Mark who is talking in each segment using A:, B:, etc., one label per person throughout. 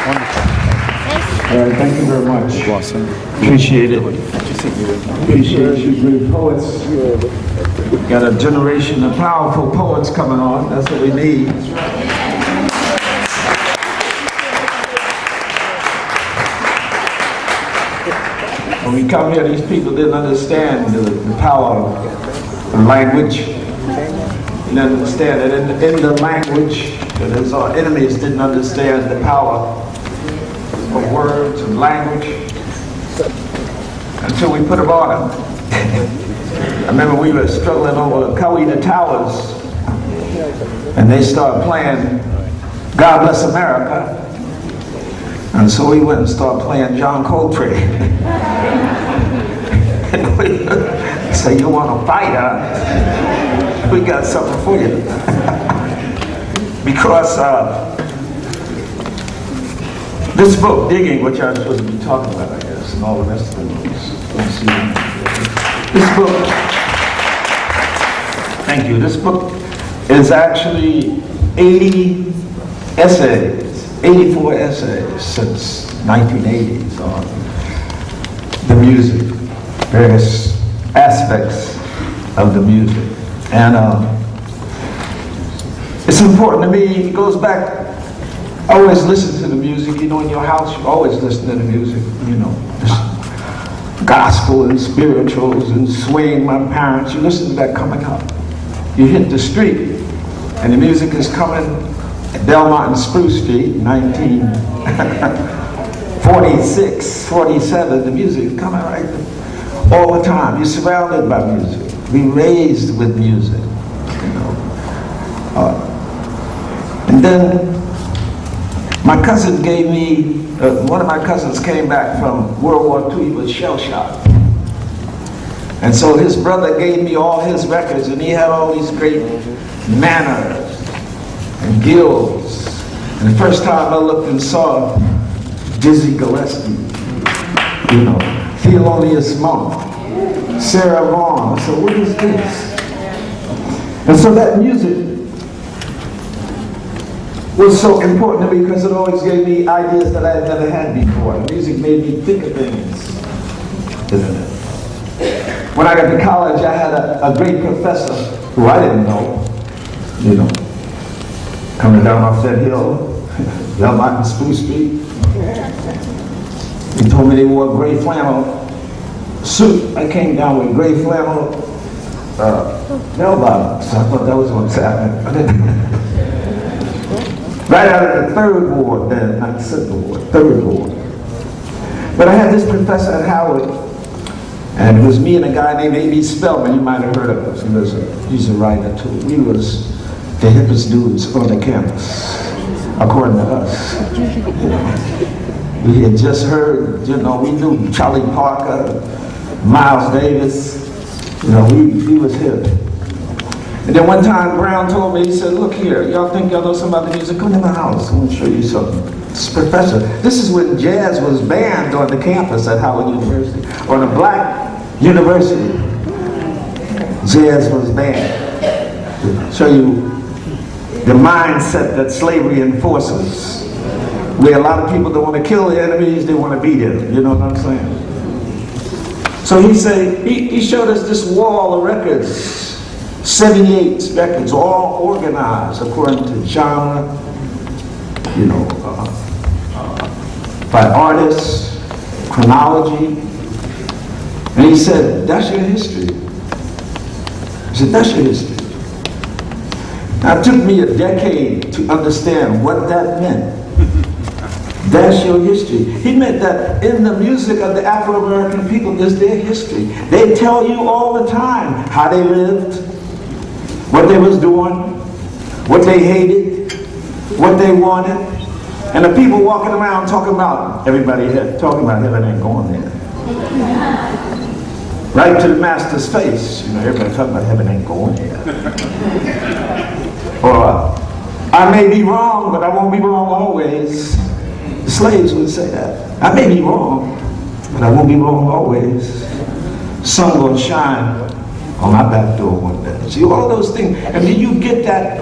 A: All right, thank you very much. Appreciate it. Appreciate you, great poets. Got a generation of powerful poets coming on. That's what we need. When we come here, these people didn't understand the power of language. They didn't understand that in the language, that is, our enemies didn't understand the power of words and language until we put them on them. I remember we were struggling over Kauai Towers, and they started playing God Bless America. And so we went and started playing John Coltrane. And we say, you want to fight, huh? We got something for you. Because this book, Digging, which I was supposed to be talking about, I guess, and all the rest of the books. This book, thank you, this book is actually 80 essays. 84 essays since 1980s on the music, various aspects of the music. And it's important to me, it goes back, I always listen to the music, you know, in your house, you always listen to the music, you know, gospel and spirituals and swing, my parents, you listen to that coming up. You hit the street, and the music is coming. Belmont and Spruce Street, 1946, 47, the music is coming right all the time. You're surrounded by music. We're raised with music, you know. And then my cousin gave me, one of my cousins came back from World War II, he was shell-shocked. And so his brother gave me all his records, and he had all these great manners and Gills. And the first time I looked and saw Dizzy Gillespie, you know, Thelonious Monk, Sarah Vaughan. I said, what is this? And so that music was so important to me because it always gave me ideas that I had never had before. The music made me think of things, isn't it? When I got to college, I had a great professor who I didn't know, you know, coming down off that hill, Belmont and Spruce Street. He told me they wore a gray flannel suit. I came down with gray flannel bell bottoms. I thought that was what was happening. Right out of the third ward then, not the second ward, third ward. But I had this professor at Howard, and it was me and a guy named A.B. Spellman. You might have heard of us. He's a writer too. We was the hippest dudes on the campus, according to us. We had just heard, you know, we knew Charlie Parker, Miles Davis, you know, we was hip. And then one time Brown told me, he said, look here, y'all think y'all know something about the music? Come to my house, I'm gonna show you something. This professor, this is when jazz was banned on the campus at Howard University, on a black university. Jazz was banned. To show you the mindset that slavery enforces, where a lot of people don't want to kill their enemies, they want to beat them. You know what I'm saying? So he said, he showed us this wall of records, 78 records, all organized according to genre, you know, by artists, chronology. And he said, that's your history. He said, that's your history. Now, it took me a decade to understand what that meant. That's your history. He meant that in the music of the Afro-American people is their history. They tell you all the time how they lived, what they was doing, what they hated, what they wanted. And the people walking around talking about, everybody here, talking about heaven ain't going there. Right to the master's face. You know, everybody talking about heaven ain't going there. Or, I may be wrong, but I won't be wrong always. The slaves would say that. I may be wrong, but I won't be wrong always. Sun gonna shine on my back door one day. See, all those things. And then you get that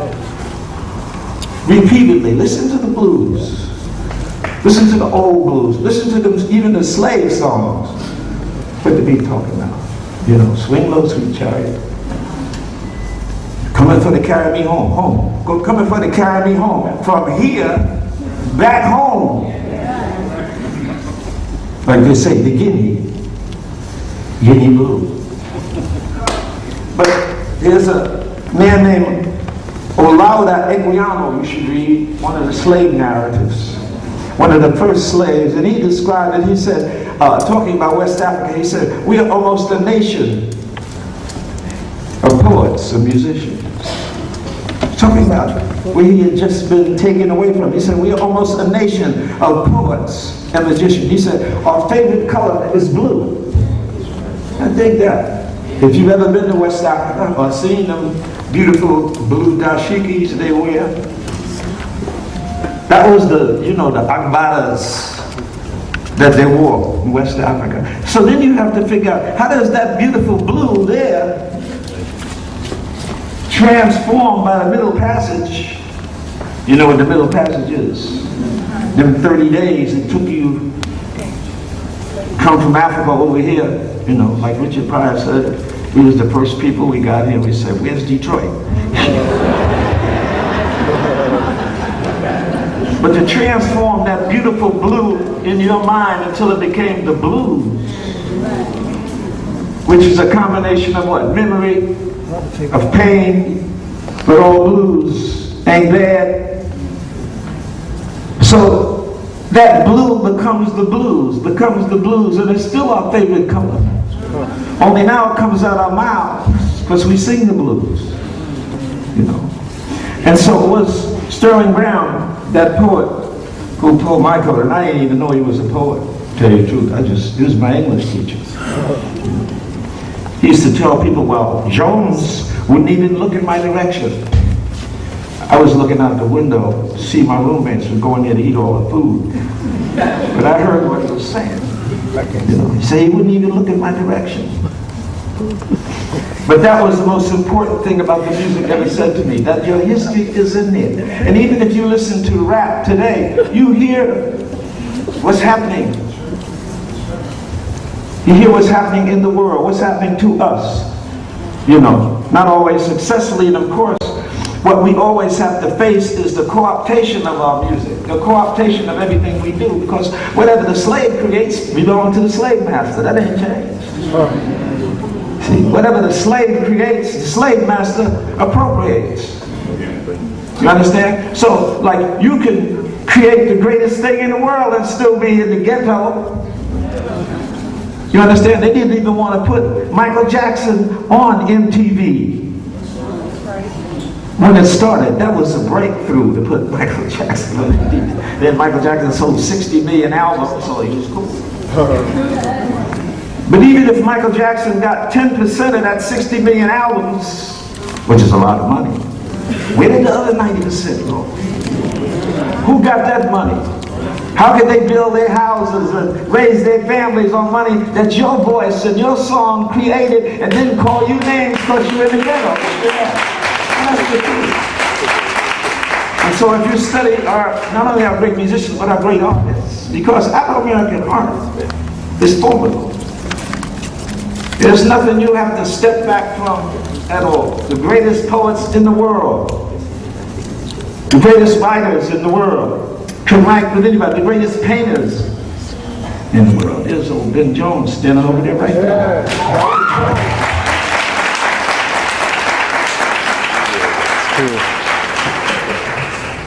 A: repeatedly. Listen to the blues. Listen to the old blues. Listen to them, even the slave songs. What the beat talking about? You know, swing low, sweet chariot. Coming for to carry me home, home. Go coming for to carry me home. From here, back home. Like they say, the Guinea Blue. But there's a man named Olaudah Equiano, you should read, one of the slave narratives. One of the first slaves, and he described it, he said, talking about West Africa, he said, we are almost a nation of poets and musicians. Talking about where he had just been taken away from. He said, we are almost a nation of poets and magicians. He said, our favorite color is blue. I think that. If you've ever been to West Africa or seen them beautiful blue dashikis they wear, that was the, you know, the agbadas that they wore in West Africa. So then you have to figure out, how does that beautiful blue there transform by the middle passage? You know what the middle passage is? Them 30 days it took you come from Africa over here, you know, like Richard Pryor said, we was the first people we got here, we said, where's Detroit? But to transform that beautiful blue in your mind until it became the blues, which is a combination of what? Memory, of pain, but all blues ain't bad. So that blue becomes the blues, and it's still our favorite color. Only now it comes out our mouths because we sing the blues, you know. And so it was Sterling Brown, that poet who pulled my coat, and I didn't even know he was a poet, to tell you the truth. He was my English teacher. He used to tell people, well, Jones wouldn't even look in my direction. I was looking out the window to see my roommates were going there to eat all the food. But I heard what he was saying. You know, he said he wouldn't even look in my direction. But that was the most important thing about the music ever said to me, that your history is in there. And even if you listen to rap today, you hear what's happening. You hear what's happening in the world, what's happening to us. You know, not always successfully, and of course, what we always have to face is the co-optation of our music, the co-optation of everything we do, because whatever the slave creates belongs to the slave master. That ain't changed. See, whatever the slave creates, the slave master appropriates. You understand? So, like, you can create the greatest thing in the world and still be in the ghetto. You understand? They didn't even want to put Michael Jackson on MTV. When it started, that was a breakthrough to put Michael Jackson on MTV. Then Michael Jackson sold 60 million albums, so he was cool. But even if Michael Jackson got 10% of that 60 million albums, which is a lot of money, where did the other 90% go? Who got that money? How could they build their houses and raise their families on money that your voice and your song created and didn't call you names because you're in the ghetto? That's the truth. And so if you study not only our great musicians, but our great artists, because Afro-American art is formidable. There's nothing you have to step back from at all. The greatest poets in the world, the greatest writers in the world, can rank with anybody, the greatest painters in the world. There's old Ben Jones standing over there right there.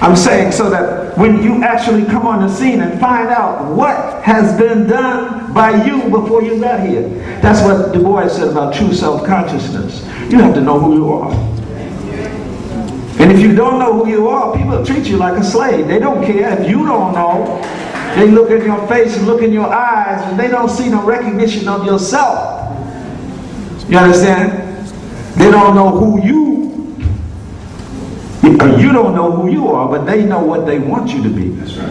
A: I'm saying so that when you actually come on the scene and find out what has been done by you before you got here. That's what Du Bois said about true self-consciousness. You have to know who you are. And if you don't know who you are, people treat you like a slave. They don't care if you don't know. They look in your face and look in your eyes, and they don't see no recognition of yourself. You understand? They don't know who you don't know who you are, but they know what they want you to be. That's right.